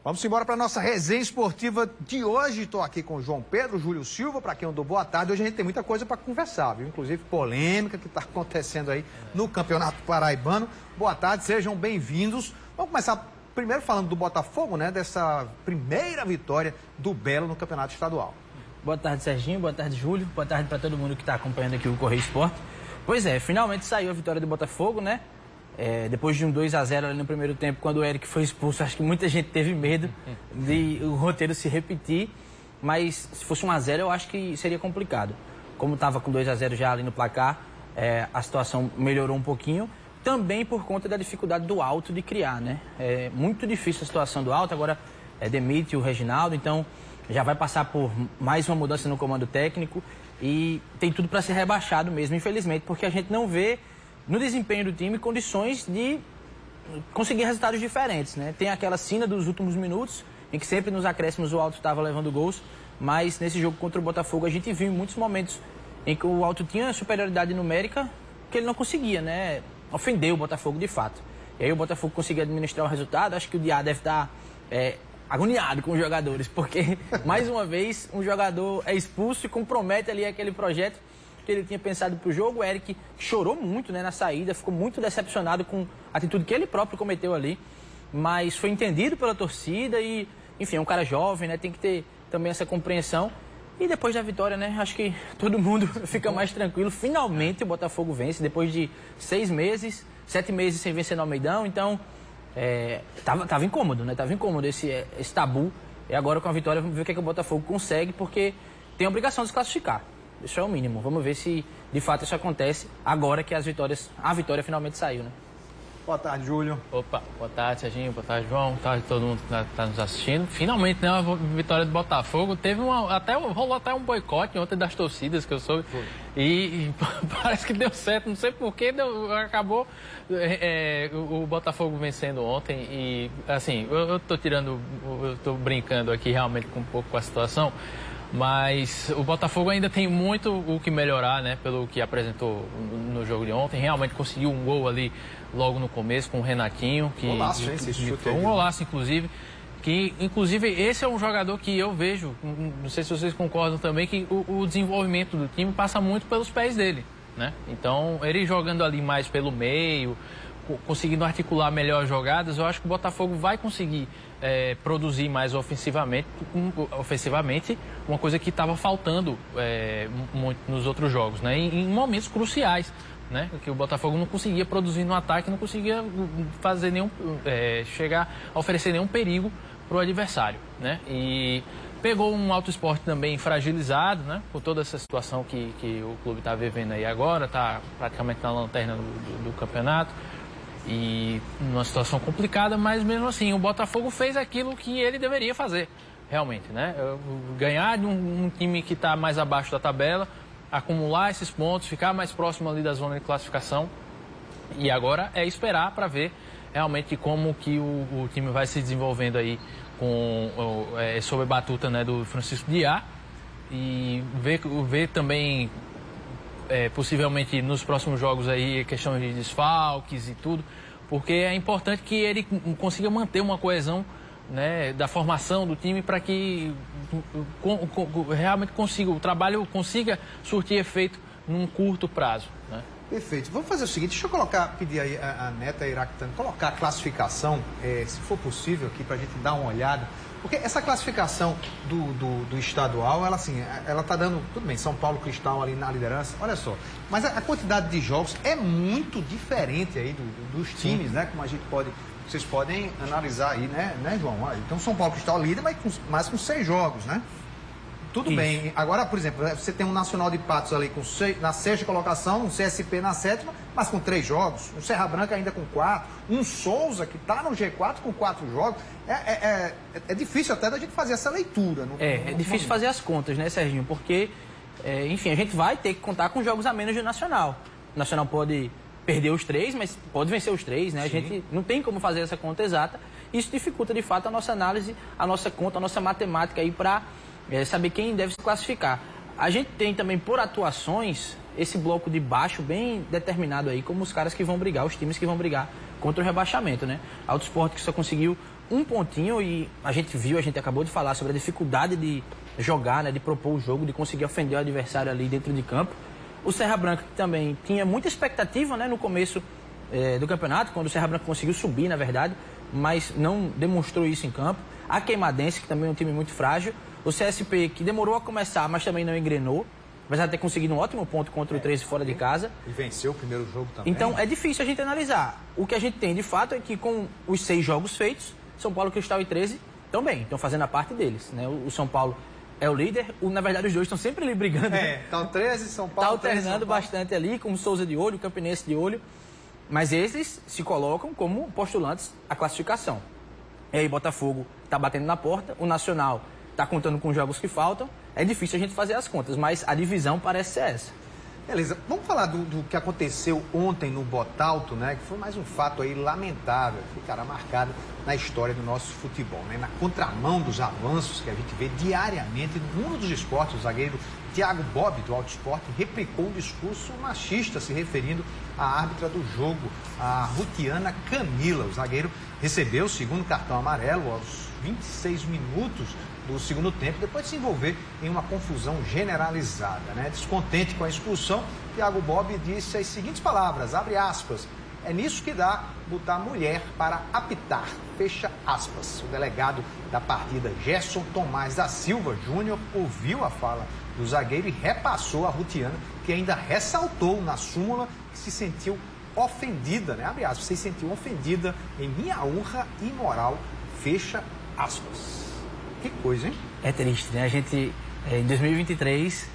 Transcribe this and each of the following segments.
Vamos embora para a nossa resenha esportiva de hoje. Estou aqui com o João Pedro, Júlio Silva, para quem eu dou boa tarde. Hoje a gente tem muita coisa para conversar, viu? Inclusive polêmica que está acontecendo aí no Campeonato Paraibano. Boa tarde, sejam bem-vindos. Vamos começar primeiro falando do Botafogo, né? Dessa primeira vitória do Belo no Campeonato Estadual. Boa tarde, Serginho. Boa tarde, Júlio. Boa tarde para todo mundo que está acompanhando aqui o Correio Esporte. Pois é, finalmente saiu a vitória do Botafogo, né? Depois de um 2-0 ali no primeiro tempo, quando o Eric foi expulso, acho que muita gente teve medo de o roteiro se repetir. Mas se fosse 1-0, eu acho que seria complicado. Como estava com 2-0 já ali no placar, a situação melhorou um pouquinho. Também por conta da dificuldade do Alto de criar, né? É muito difícil a situação do Alto. Agora demite o Reginaldo, então já vai passar por mais uma mudança no comando técnico. E tem tudo para ser rebaixado mesmo, infelizmente, porque a gente não vê no desempenho do time condições de conseguir resultados diferentes, né? Tem aquela cena dos últimos minutos, em que sempre nos acréscimos o Alto estava levando gols, mas nesse jogo contra o Botafogo a gente viu em muitos momentos em que o Alto tinha superioridade numérica que ele não conseguia, né? Ofendeu o Botafogo de fato. E aí o Botafogo conseguiu administrar o resultado. Acho que o Diá deve estar agoniado com os jogadores, porque mais uma vez um jogador é expulso e compromete ali aquele projeto que ele tinha pensado para o jogo. O Eric chorou muito, né, na saída, ficou muito decepcionado com a atitude que ele próprio cometeu ali, mas foi entendido pela torcida e, enfim, é um cara jovem, né, tem que ter também essa compreensão. E depois da vitória, né, acho que todo mundo fica mais tranquilo. Finalmente o Botafogo vence, depois de 6 meses, 7 meses sem vencer no Almeidão, então tava incômodo, né, tava incômodo esse tabu. E agora com a vitória vamos ver o que o Botafogo consegue, porque tem a obrigação de se classificar. Isso é o mínimo. Vamos ver se de fato isso acontece agora que a vitória finalmente saiu, né? Boa tarde, Júlio. Opa, boa tarde, Serginho, boa tarde, João, boa tarde a todo mundo que está nos assistindo. Finalmente, né, uma vitória do Botafogo. Rolou até um boicote ontem das torcidas, que eu soube. E parece que deu certo, não sei porquê, acabou o Botafogo vencendo ontem. E, assim, eu tô brincando aqui realmente um pouco com a situação. Mas o Botafogo ainda tem muito o que melhorar, né? Pelo que apresentou no jogo de ontem. Realmente conseguiu um gol ali logo no começo com o Renatinho. Golaço, hein? Um golaço, inclusive. Que, inclusive, esse é um jogador que eu vejo, não sei se vocês concordam também, que o desenvolvimento do time passa muito pelos pés dele, né? Então, ele jogando ali mais pelo meio, conseguindo articular melhor as jogadas, eu acho que o Botafogo vai conseguir produzir mais ofensivamente, uma coisa que estava faltando muito nos outros jogos, né? Em momentos cruciais, né? Que o Botafogo não conseguia produzir no ataque, não conseguia fazer chegar a oferecer nenhum perigo para o adversário, né? E pegou um Alto Esporte também fragilizado, né? Por toda essa situação que o clube está vivendo aí agora, está praticamente na lanterna do campeonato. E numa situação complicada, mas mesmo assim, o Botafogo fez aquilo que ele deveria fazer, realmente, né? Ganhar de um time que está mais abaixo da tabela, acumular esses pontos, ficar mais próximo ali da zona de classificação. E agora é esperar para ver realmente como que o time vai se desenvolvendo aí sob a batuta, né, do Francisco Diá. E ver também, possivelmente nos próximos jogos aí, questão de desfalques e tudo, porque é importante que ele consiga manter uma coesão, né, da formação do time para que realmente o trabalho consiga surtir efeito num curto prazo, né? Perfeito. Vamos fazer o seguinte, deixa eu pedir aí a Neta Iraquitano, colocar a classificação, se for possível, aqui para a gente dar uma olhada. Porque essa classificação do estadual, ela tá dando, tudo bem, São Paulo Cristal ali na liderança, olha só, mas a quantidade de jogos é muito diferente aí dos times, né? Como vocês podem analisar aí, né, João? Então São Paulo Cristal líder, mas com 6 jogos, né? Tudo bem. Agora, por exemplo, você tem um Nacional de Patos ali na 6ª colocação, um CSP na 7ª, mas com 3 jogos. Um Serra Branca ainda com 4. Um Souza, que está no G4 com 4 jogos. É difícil até da gente fazer essa leitura. É difícil fazer as contas, né, Serginho? Porque, enfim, a gente vai ter que contar com jogos a menos do Nacional. O Nacional pode perder os 3, mas pode vencer os 3, né? Sim. A gente não tem como fazer essa conta exata. Isso dificulta, de fato, a nossa análise, a nossa conta, a nossa matemática aí para saber quem deve se classificar. A gente tem também, por atuações, esse bloco de baixo bem determinado aí, como os caras que vão brigar, os times que vão brigar contra o rebaixamento, né? Alto Sport que só conseguiu um pontinho e a gente acabou de falar sobre a dificuldade de jogar, né? De propor o jogo, de conseguir ofender o adversário ali dentro de campo. O Serra Branca que também tinha muita expectativa, né? No começo do campeonato, quando o Serra Branca conseguiu subir, na verdade, mas não demonstrou isso em campo. A Queimadense, que também é um time muito frágil. O CSP, que demorou a começar, mas também não engrenou, apesar de ter conseguido um ótimo ponto contra o 13 fora de casa. E venceu o primeiro jogo também. Então, é difícil a gente analisar. O que a gente tem, de fato, é que com os 6 jogos feitos, São Paulo, Cristal e 13 estão bem, estão fazendo a parte deles, né? O São Paulo é o líder, na verdade os dois estão sempre ali brigando. Então 13, São Paulo, está alternando 13, São Paulo. bastante ali, com o Souza de olho, o Campinense de olho, mas esses se colocam como postulantes à classificação. E aí Botafogo está batendo na porta, o Nacional está contando com os jogos que faltam, é difícil a gente fazer as contas, mas a divisão parece ser essa. Beleza, vamos falar do que aconteceu ontem no Botalto, né? Que foi mais um fato aí lamentável, ficará marcado na história do nosso futebol, né? Na contramão dos avanços que a gente vê diariamente no mundo dos esportes, o zagueiro Thiago Bob, do Alto Sport, replicou um discurso machista se referindo à árbitra do jogo, a Rutiana Camila. O zagueiro recebeu o segundo cartão amarelo aos 26 minutos do segundo tempo, depois de se envolver em uma confusão generalizada, né? Descontente com a expulsão, Thiago Bob disse as seguintes palavras, abre aspas, é nisso que dá botar mulher para apitar, fecha aspas. O delegado da partida, Gerson Tomás da Silva Júnior, ouviu a fala do zagueiro e repassou a Rutiana, que ainda ressaltou na súmula que se sentiu ofendida, né? Abre aspas, se sentiu ofendida em minha honra e moral, fecha aspas. Que coisa, hein? É triste, né? A gente, em 2023,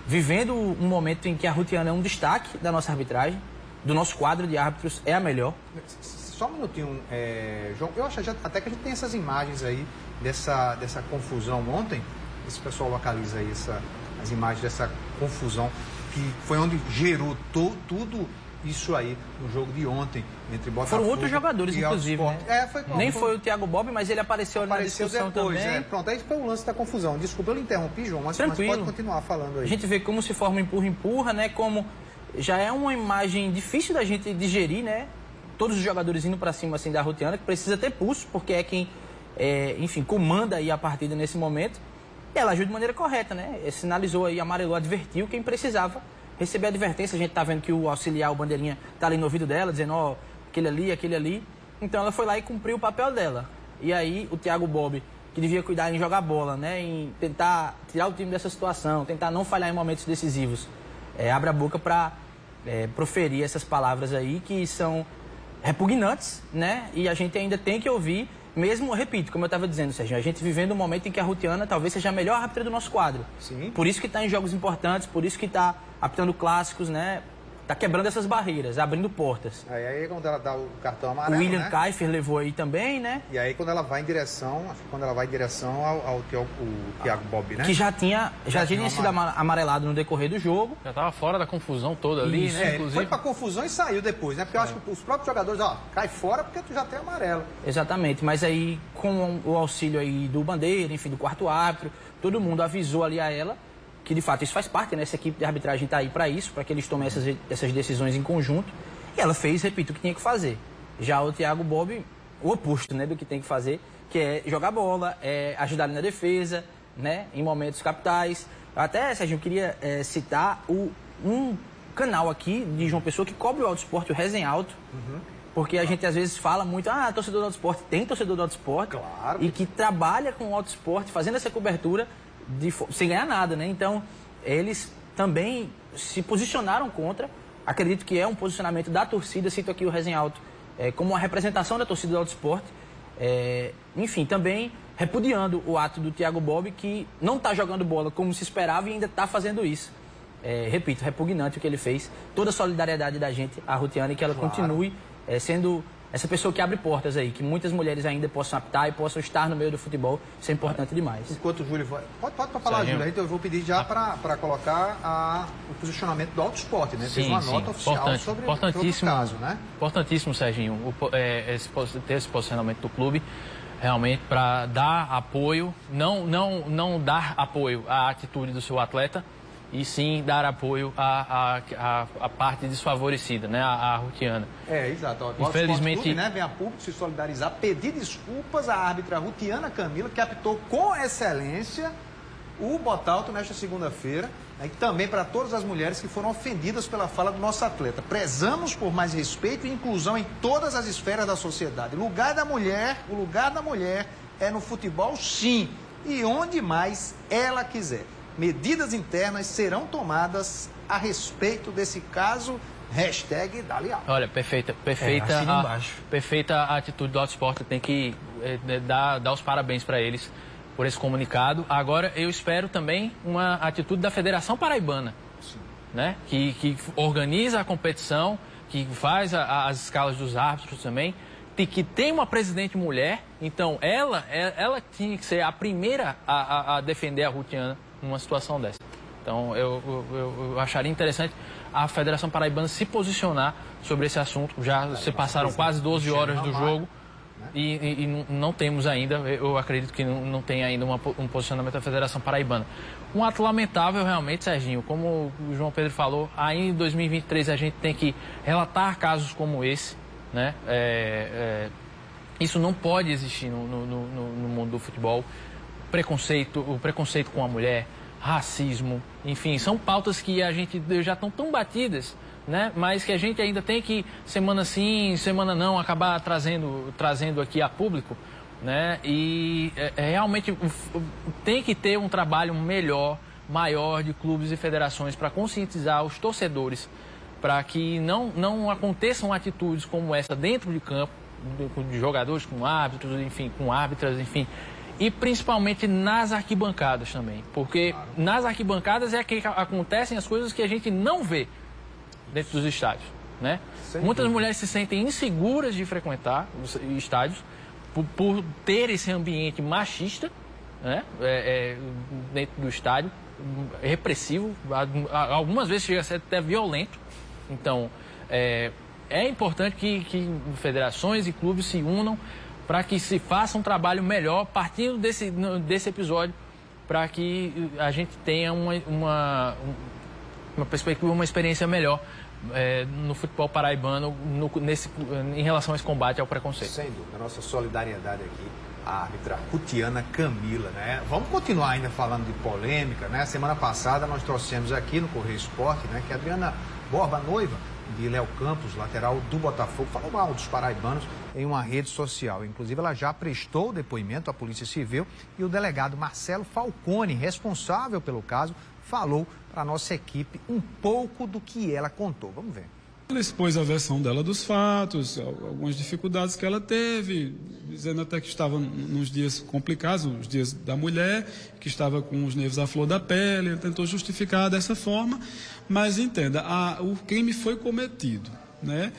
vivendo um momento em que a Rutiana é um destaque da nossa arbitragem, do nosso quadro de árbitros, é a melhor. Só um minutinho, João. Eu acho até que a gente tem essas imagens aí dessa confusão ontem. Esse pessoal localiza aí as imagens dessa confusão, que foi onde gerou tudo isso aí no jogo de ontem entre Botafogo. Foram outros jogadores, inclusive, né? Nem foi o Thiago Bob, mas ele apareceu na discussão depois, também. Pronto, aí foi o lance da confusão. Desculpa, eu lhe interrompi, João, mas Tranquilo. pode continuar falando aí. A gente vê como se forma empurra-empurra, né? Como já é uma imagem difícil da gente digerir, né? Todos os jogadores indo para cima assim da Rutiana, que precisa ter pulso, porque é quem, enfim, comanda aí a partida nesse momento. E ela agiu de maneira correta, né? Sinalizou aí, amarelou, advertiu quem precisava receber a advertência. A gente tá vendo que o auxiliar, o bandeirinha, tá ali no ouvido dela, dizendo, ó, aquele ali. Então ela foi lá e cumpriu o papel dela. E aí o Thiago Bob, que devia cuidar em jogar bola, né? Em tentar tirar o time dessa situação, tentar não falhar em momentos decisivos, abre a boca para proferir essas palavras aí que são repugnantes, né? E a gente ainda tem que ouvir, mesmo, repito, como eu estava dizendo, Serginho, a gente vivendo um momento em que a Rutiana talvez seja a melhor árbitra do nosso quadro. Sim. Por isso que está em jogos importantes, por isso que está apitando clássicos, né? Tá quebrando essas barreiras, abrindo portas. Aí quando ela dá o cartão amarelo, o William né? Kiefer levou aí também, né? E aí quando ela vai em direção, ao Thiago Bob, né? Que já tinha sido amarelado no decorrer do jogo. Já estava fora da confusão toda ali, Isso. né? Inclusive. Foi pra confusão e saiu depois, né? Porque eu acho que os próprios jogadores, cai fora porque tu já tem amarelo. Exatamente, mas aí com o auxílio aí do bandeira, enfim, do quarto árbitro, todo mundo avisou ali a ela que de fato isso faz parte, né? Essa equipe de arbitragem está aí para isso, para que eles tomem essas decisões em conjunto. E ela fez, repito, o que tinha que fazer. Já o Thiago Bob, o oposto, né, do que tem que fazer, que é jogar bola, ajudar ali na defesa, né, em momentos capitais. Até, Serginho, eu queria citar um canal aqui de João Pessoa que cobre o Alto Sport, o Resenha Alto. Porque a gente às vezes fala muito, torcedor do Alto Sport, tem torcedor do Alto Sport. Claro. E que trabalha com o Alto Sport, fazendo essa cobertura sem ganhar nada, né? Então, eles também se posicionaram contra. Acredito que é um posicionamento da torcida, cito aqui o Resenha Alto, como uma representação da torcida do Alto Sport. Enfim, também repudiando o ato do Thiago Bob, que não está jogando bola como se esperava e ainda está fazendo isso. Repito, repugnante o que ele fez. Toda a solidariedade da gente, a Rutiana, e que ela continue sendo essa pessoa que abre portas aí, que muitas mulheres ainda possam apitar e possam estar no meio do futebol. Isso é importante demais. Enquanto o Júlio vai... Pode falar, Júlio, então eu vou pedir já para colocar o posicionamento do Alto Sport, né? Fez uma nota oficial sobre o caso, né? Importantíssimo, Serginho, ter esse posicionamento do clube, realmente para dar apoio, não dar apoio à atitude do seu atleta, e sim dar apoio à parte desfavorecida, né, à Rutiana. Exato. Infelizmente, o Clube, né, vem a público se solidarizar, pedir desculpas à árbitra Rutiana Camila, que apitou com excelência o Botalto nesta segunda-feira, e também para todas as mulheres que foram ofendidas pela fala do nosso atleta. Prezamos por mais respeito e inclusão em todas as esferas da sociedade. O lugar da mulher é no futebol, sim, e onde mais ela quiser. Medidas internas serão tomadas a respeito desse caso. #Daleal. Olha, perfeita a atitude do Auto Esporte. Tem que dar os parabéns para eles por esse comunicado. Agora, eu espero também uma atitude da Federação Paraibana, né? Que organiza a competição, que faz as escalas dos árbitros também, que tem uma presidente mulher. Então, ela tinha que ser a primeira a defender a Rutiana numa situação dessa. Então, eu acharia interessante a Federação Paraibana se posicionar sobre esse assunto. Já se passaram quase 12 horas do jogo e não temos ainda, eu acredito que não tem ainda um posicionamento da Federação Paraibana. Um ato lamentável realmente, Serginho, como o João Pedro falou, ainda em 2023 a gente tem que relatar casos como esse, né? Isso não pode existir no mundo do futebol. O preconceito com a mulher, racismo, enfim, são pautas que a gente já estão tão batidas, né? Mas que a gente ainda tem que, semana sim, semana não, acabar trazendo aqui a público, né? E realmente tem que ter um trabalho maior de clubes e federações para conscientizar os torcedores, para que não aconteçam atitudes como essa dentro de campo, de jogadores com árbitros, enfim, com árbitras, enfim. E principalmente nas arquibancadas também. Porque nas arquibancadas é que acontecem as coisas que a gente não vê dentro dos estádios, né? Muitas mulheres se sentem inseguras de frequentar os estádios por ter esse ambiente machista, né? Dentro do estádio, repressivo, algumas vezes chega a ser até violento. Então, é importante que federações e clubes se unam para que se faça um trabalho melhor, partindo desse episódio, para que a gente tenha uma perspectiva, uma experiência melhor no futebol paraibano em relação a esse combate ao preconceito. Sem dúvida, a nossa solidariedade aqui, a árbitra Rutiana Camila, né? Vamos continuar ainda falando de polêmica, né? Semana passada nós trouxemos aqui no Correio Esporte, né, que a Adriana Borba, noiva de Léo Campos, lateral do Botafogo, falou mal dos paraibanos em uma rede social. Inclusive, ela já prestou depoimento à Polícia Civil e o delegado Marcelo Falcone, responsável pelo caso, falou para a nossa equipe um pouco do que ela contou. Vamos ver. Ela expôs a versão dela dos fatos, algumas dificuldades que ela teve, dizendo até que estava nos dias complicados, os dias da mulher, que estava com os nervos à flor da pele, ela tentou justificar dessa forma, mas entenda, o crime foi cometido, né?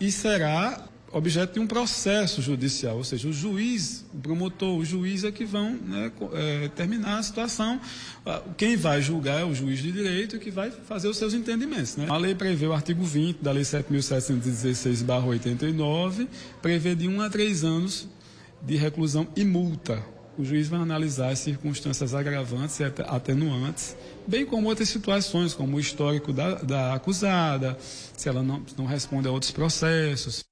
E será objeto de um processo judicial, ou seja, o juiz, o promotor, o juiz é que vão, né, terminar a situação. Quem vai julgar é o juiz de direito que vai fazer os seus entendimentos, né? A lei prevê o artigo 20 da Lei 7.716/89, prevê de 1 a 3 anos de reclusão e multa. O juiz vai analisar as circunstâncias agravantes e atenuantes, bem como outras situações, como o histórico da acusada, se ela não responde a outros processos.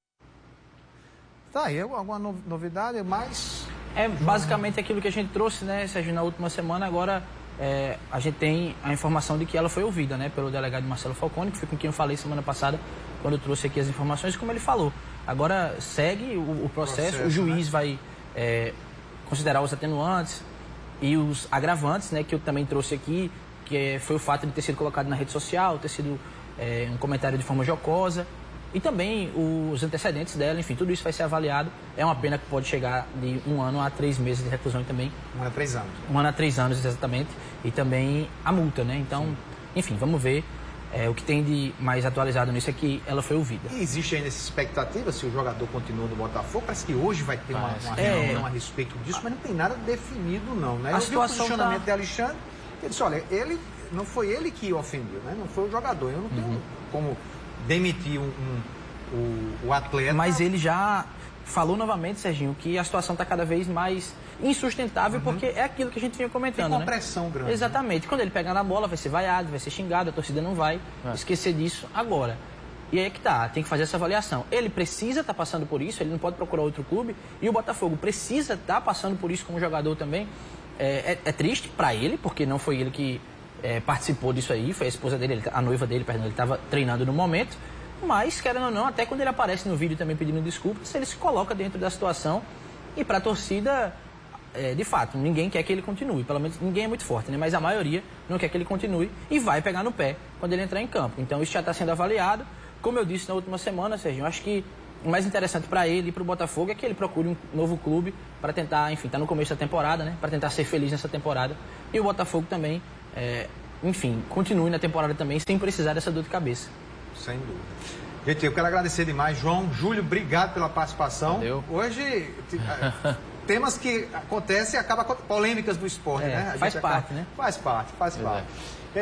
Tá aí, alguma novidade mais? Basicamente aquilo que a gente trouxe, né, Sérgio, na última semana. Agora a gente tem a informação de que ela foi ouvida, né, pelo delegado Marcelo Falcone, que foi com quem eu falei semana passada, quando eu trouxe aqui as informações, como ele falou. Agora segue o processo, o juiz, né, vai considerar os atenuantes e os agravantes, né, que eu também trouxe aqui, que foi o fato de ter sido colocado na rede social, ter sido um comentário de forma jocosa, e também os antecedentes dela, enfim, tudo isso vai ser avaliado. É uma pena que pode chegar de 1 ano a 3 meses de reclusão também. 1 ano a 3 anos. 1 ano a 3 anos, exatamente. E também a multa, né? Então, sim, enfim, vamos ver. O que tem de mais atualizado nisso é que ela foi ouvida. E existe ainda essa expectativa se o jogador continua no Botafogo? Parece que hoje vai ter uma reunião a respeito disso, mas não tem nada definido, não, né? Eu vi o posicionamento de Alexandre, ele disse, olha, não foi ele que ofendeu, né? Não foi o jogador. Eu não tenho como demitir o atleta. Mas ele já falou novamente, Serginho, que a situação está cada vez mais insustentável, porque é aquilo que a gente vinha comentando, Tem uma né? pressão grande. Exatamente. Quando ele pegar na bola, vai ser vaiado, vai ser xingado, a torcida não vai esquecer disso agora. E aí é que tá, tem que fazer essa avaliação. Ele precisa estar passando por isso, ele não pode procurar outro clube, e o Botafogo precisa estar passando por isso como jogador também. É triste para ele, porque não foi ele que participou disso aí, foi a esposa dele, a noiva dele, perdão, ele estava treinando no momento, mas, querendo ou não, até quando ele aparece no vídeo também pedindo desculpas, ele se coloca dentro da situação, e para a torcida, de fato, ninguém quer que ele continue, pelo menos ninguém é muito forte, né? Mas a maioria não quer que ele continue e vai pegar no pé quando ele entrar em campo. Então isso já está sendo avaliado. Como eu disse na última semana, Serginho, acho que o mais interessante para ele e para o Botafogo é que ele procure um novo clube para tentar, enfim, tá no começo da temporada, né? Para tentar ser feliz nessa temporada. E o Botafogo também, enfim, continue na temporada também sem precisar dessa dor de cabeça. Sem dúvida. Gente, eu quero agradecer demais. João, Júlio, obrigado pela participação. Valeu. Hoje, temas que acontecem e acabam polêmicas do esporte, né? Faz parte, né? Faz parte.